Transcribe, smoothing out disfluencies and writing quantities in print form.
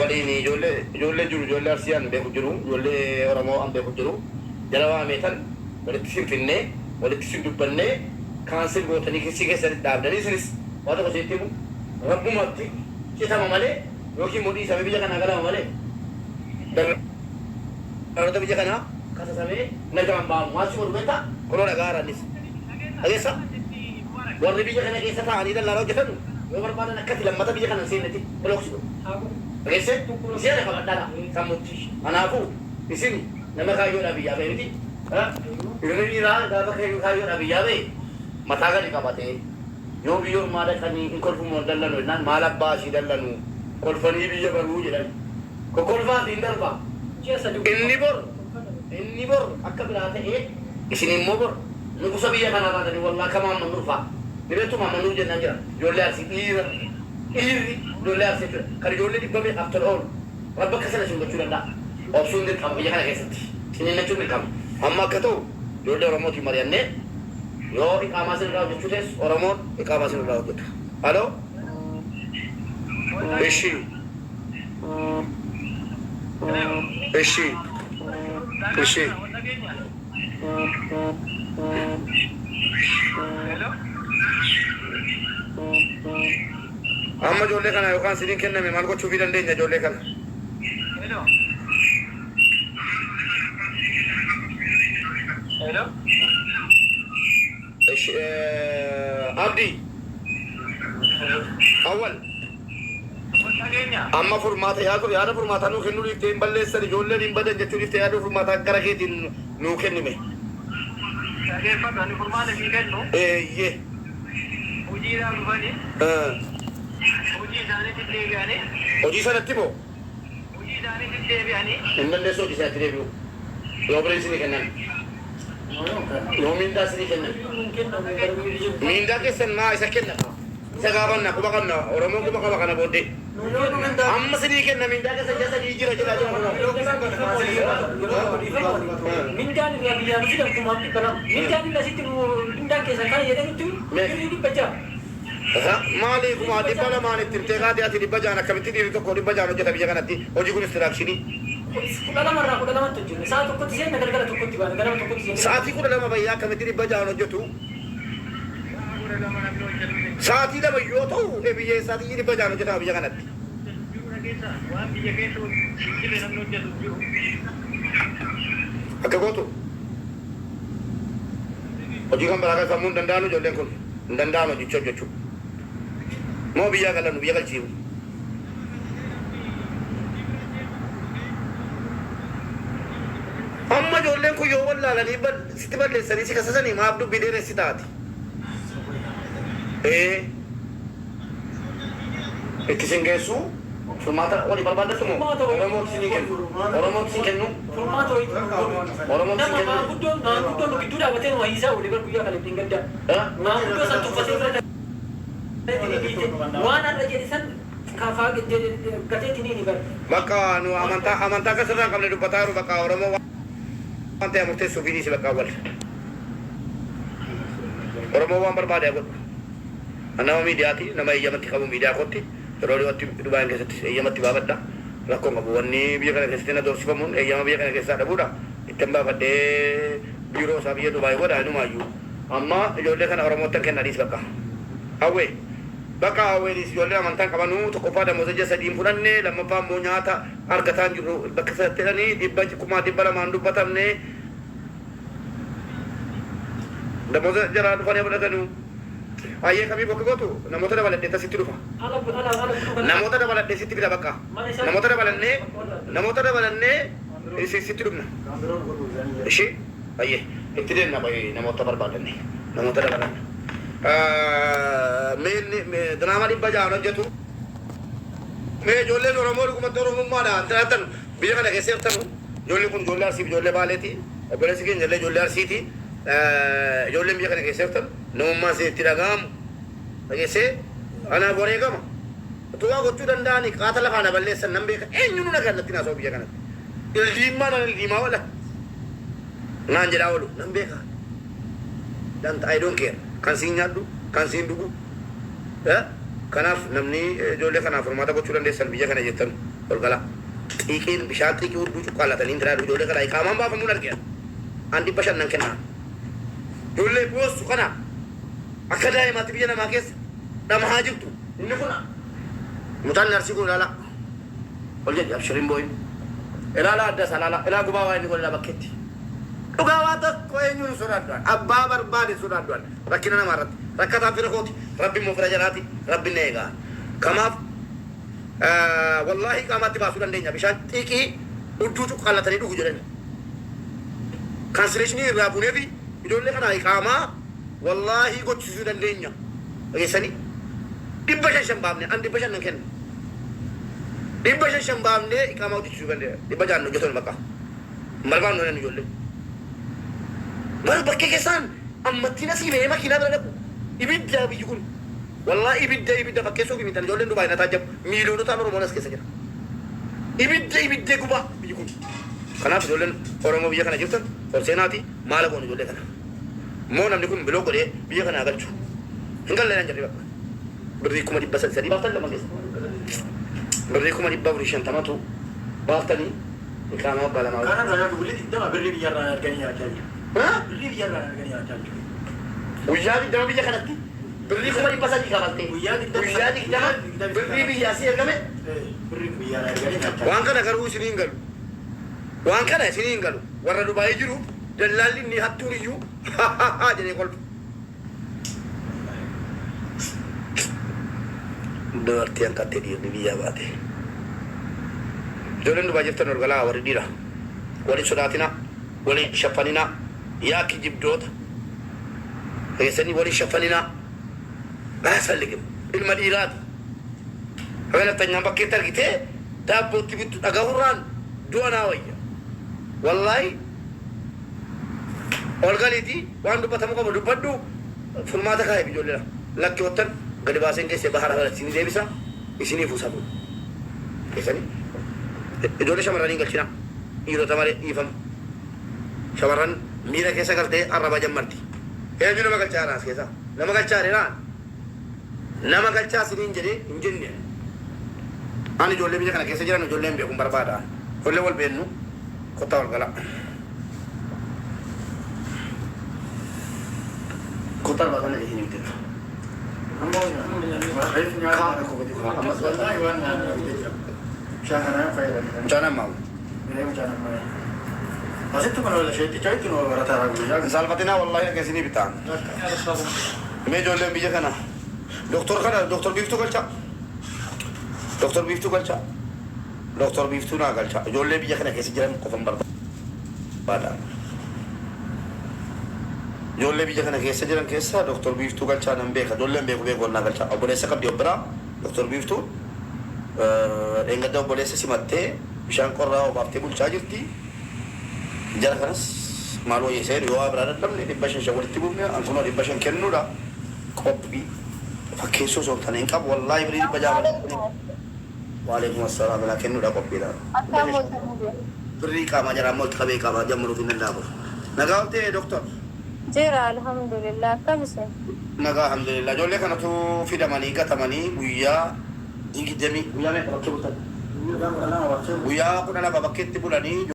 waliini ijoollee jiru ijoollee arsiyaan beeku jiru ijoollee oromoo an beeku jiru jala waameetan walitti sinfinnee walitti sin dubbannee kaansil gootanii kisii keessatti dhaabdanii isinis waa tokko sitti himu rabbumatti citama malee yookiin mudhii samee biyya kanaa galama malee dargaggoota biyya kanaa kasasamee nagaan ba'amu waasi godhu beektaa koloo dhagaaraanis dhageessa warri biyya kana keessa ta'anii dallaalaa hojjetan yoo barbaadan akkatti lammata biyya kana seenatti biloksi godhu dhageesse isiyaana qabadhaadha sammutti kanaafuu isin nama kaayyoodhaa biyyaa ba'e miti irri dhiiraa gaafa kaayyoodhaa biyyaa ba'e mataa gadi qabatee yoo biyyoon maada kanii hin kolfumoo dallanu jennaan maal abbaa ishii dallanu kolfanii biyya baruu jedhan kolfaatiin darbaa inni bor akka biraa ta'ee isin immoo bor nugusa biyya kanaa baatanii wallaa kamaan mannuufaa dibeetuma mannuu jennaan jira ijoollee arsii dhiirri ijoollee arsii jira kan ijoollee dhibba beekaaf tola oolu rabba akka sana isin gochuu danda'a obsuun dirqama biyya kana keessatti sininnachuun dirqama amma akka ta'u ijoollee oromootiin mari'annee yoo iqaamaa sin irraa hojjechuu teessu oromoon iqaamaa sin irraa hojjetu aloo ishii amma ijoollee kana yookaan siniin kenname maal gochuufii dandeenya ijoollee kana abdi awwal amma furmaata yaada furmaata nuu kennuu dhiiftee hin balleessan ijoolleen hin badan jechuu dhiiftee yaada furmaata gara keetiin nuu kennime eeyyee hojiidhaan dhufanii hojii isaaniitti deebi'anii hojii sanatti moo hojii isaaniitti deebi'anii hin dandeessu hojii isaatti deebi'u yoo bireen isinii kennan yoo miindaa isinii kennan miindaa keessan maa isa kenna isa gaafanna quba qabna oromoon quba qaba kana booddee amma isinii kenna miindaa keessan jasa jira jedhaa jira mindaan irraa biyyaan fidan kumaatti kana mindaan irraa sitti mindaan keessan kana jedhanitti birrii dhibba ja'a. Maali kuma dhibba lamaan ittiin teekaati ati dhibba jaan akkamitti dhiirri tokko dhibba jaan hojjeta biyya kanatti hojii kun istiraakshini. Kudha lamarraa kudha lamatti hojjennu sa'a tokkotti seenna galgala tokkotti baana ganama tokkotti seenna. Sa'aatii 12 bayyaa akkamitti dhibba jaan hojjetu. Sa'aatii 2 yoo ta'u biyya sa'aatii dhibba jaan hojjeta biyya kanatti. Akka gootu hojii kan biraa galfamuu hin danda'anu ijoolleen kun hin danda'an hojicha hojjechuu moo biyyaa galannu biyya galchiimu amma ijoolleen kun yoo wallaalanii sitti balleessanii si kasasanii maaf dubbii dheeressi taati itti sin geessuu furmaata wali barbaadatu moo oromoo isinii kennu oromoo isin kennu furmaata wayii oromoo isin kennu maanguddoon gidduu dhaabatee nu hiisaa walii bar guyyaa kana ittiin gaddaa maanguddoo san tuffatee bira waan har'a jedhe san kaafaa gateetti ni bar bakka nu amantaa kasirraa qabne dubbataa jiru bakka oromoo waan ta'e murteessuuf hidhiisi bakka wal oromoo waan barbaade godhu nama miidiyaati nama eeyyamatti qabu miidiyaa kotti yeroo dhiyootti Dubaan keessatti eeyyamatti baafadha rakkoon qabu wanni biyya kana keessatti na doorsifamuun eeyyama biyya kana keessaa dhabuudha ittiin baafadhee biiroo isaa biyya Dubaay godha inumaayyuu amma ijoollee kana Oromoottan kennadhiis bakka hawwee bakka hawweedhiis ijoollee amantaan qabanuu tokkoffaa damoosa ija sadiin fudhannee lammaffaa immoo nyaata argataan jiru bakka sadatti jedhanii dhibba lamaan dubbatamne damoosa jaraa dhufanii fudhatanuu ayyee kamii bakka gootu namoota dabaladhee tasitti dhufa namoota dabaladhee sitti fida bakka namoota dabalannee sitti dhufna ishee ayyee itti deemna baay'ee namoota barbaadannee namoota dabalanne diraama dhibba ja'an hojjetu mee ijoolleen Oromoo dhugumatti Oromummaadhaan jiraatan biyya kana keessa jirtanu ijoollee kun ijoollee Arsiif ijoollee Baaleeti obboleessi keenya illee ijoollee Arsiiti ijoolleen biyya kana keessa jirtan namummaan itti dhaga'amu dhageessee anaaf wareegama utuu waa gochuu danda'anii qaata lafaan balleessan nan beeka eenyu nu nagannatti naasoo biyya kanatti ildiimaa wala naan jedhaa oolu nan beeka danta I don't care kan siin nyaadhu kan siin dhugu kanaaf namni ijoollee kanaaf furmaata gochuu dandeessan biyya kana jettan Olgala. Ikin bishaan xiqqii hudduu cuqqaallatanii indiraa ijoollee kana qaamaan baafamuun argina. An dhibba shan nan kenna. Ijoollee boossu kana akka daa'imaatti biyya namaa keessa nama haa jirtu. Inni kuna. Mutaan narsii kun ilaala. Ol jedhi abshiriin booyin. Ilaala adda isaa ilaala. Ilaa gubaa waa inni godhedha bakkeetti. Dhugaa waa tokko eenyuun sodaadduan. Abbaa barbaade sodaadduan. Rakkina namaa irratti. Rakkataan fira kooti. Rabbi immoo fira jalaati. Rabbi na eegaa. Kamaaf wallahi qaamaatti baasuu dandeenya. Bishaan xiqqii hudduu cuqqaallatanii dhugu jedhani. Kaansileeshinii irraa buunee fi ijoollee kanaa qaamaa wallahi gochisiisuu dandeenya. Dhageessanii dhibba shan baafne an dhibba shan nan kenna. Dhibba shan baafne qaamaa hojjechiisuu dandeenya. Dhibba jaan hojjetan bakka. Malbaan nooneen ijoollee. Mal bakkee keessaan ammattiin asii ba'ee makiinaa bira dhaqu. Ibidda biyyi kun. Wallahi ibidda fakkeessuu fi miidhaan ijoolleen Dubaay na taajjabu. Miiloonotaan Oromoon as keessa jira. Ibidda gubaa biyyi kun. Kanaaf ijoolleen Oromoo biyya kana jirtan ol seenaati maala goonu ijoollee kana. Moo namni kun biloo godhee biyya kana galchu. Hin galleen jirri bakka. Birrii 300 baaftan lama keessa. Birrii 450 baaftanii iqaamaa abbaa lamaa. Kanan ragaa buliti dama birrii biyyarraa arganii haa jaallu. Birrii biyyarraa arganii haa jaallu. Guyyaa digdama biyya kanatti birrii 300 kafalte. Guyyaa digdama birrii biyya asii ergame. Birrii biyyarraa arganii haa jaallu. Waan kana garuu isiniin galu. Waan kana isiniin galu. Warra Dubaayii jiru dallaalli inni hattuun iyyuu jedhee kolfa. Dubartii hanqattee dhiirri biyyaa baate. Ijoolleen Dubaay jirtan ol galaa warri dhiira. Waliin sodaatina, waliin shaffanina, yaa kijibdoota. Dhageessanii waliin shaffanina. Garaa salligimu ilma dhiiraati. Hagana tanyaan bakkeetti argitee daabbootti bittu dhagahurraan du'a naa wayya. Wallahi ol galiiti waan dubbatamu qabu dubbadhu furmaata kaa'e ijoolleedha. Lakki wattan gadi baaseen keessee bahara kana isinii deebisa isinii fuusamu. Keessanii ijoollee shamarranii galchina dhiirota malee dhiifama. Shamarran miira keessa galtee arraba jammarti. Eenyu nama galchaa naas keessa nama galchaa dheeraan nama galchaa siniin jedhee hin jenne. Ani ijoollee biyya kana keessa jiran ijoolleen beekuun barbaada. Ijoollee wal beennu kottaa wal gala. Kottaa wal gala isin himte. Mucaan ammaa. Asitti kun wala sheetti chaayitti nu barataa guyyaa. Salphatinaa wallahi akka isinii bitaan. Mee ijoolleen biyya kana doktor biiftuu galchaa. Doktor biiftuu galchaa. Doktor biiftuu naa galchaa. Ijoollee biyya kana keessa jiran qofan barbaada. Ijoollee biyya kana keessa jiran keessa doktor biiftuu galchaa nan beeka. Ijoolleen beeku naa galchaa. Obboleessa qabdi obbiraa doktor biiftuu dheengadda obboleessa simattee bishaan qorraa obaaftee bulchaa jirti. Jara kanas maal wayyeessee yoo biraa dadhabne 500 walitti buufne ankunoo 500 kennuudha. Qophii fakkeessuu sooftan hin qabu wallahi birii 600. Waalaikum assalam ala kennuudha qophiidha. Birrii qaamaa jaraa immoo itti qabee qaamaa jammaruuf hin danda'amu. Nagaa oltee doktor. Jira alhamdulillah akkamisin. Nagaa alhamdulillah ijoollee kanatu fidamanii gatamanii guyyaa digdamii guyyaa meeqa bakkee bultan? Guyyaa 12 bakkeetti bulanii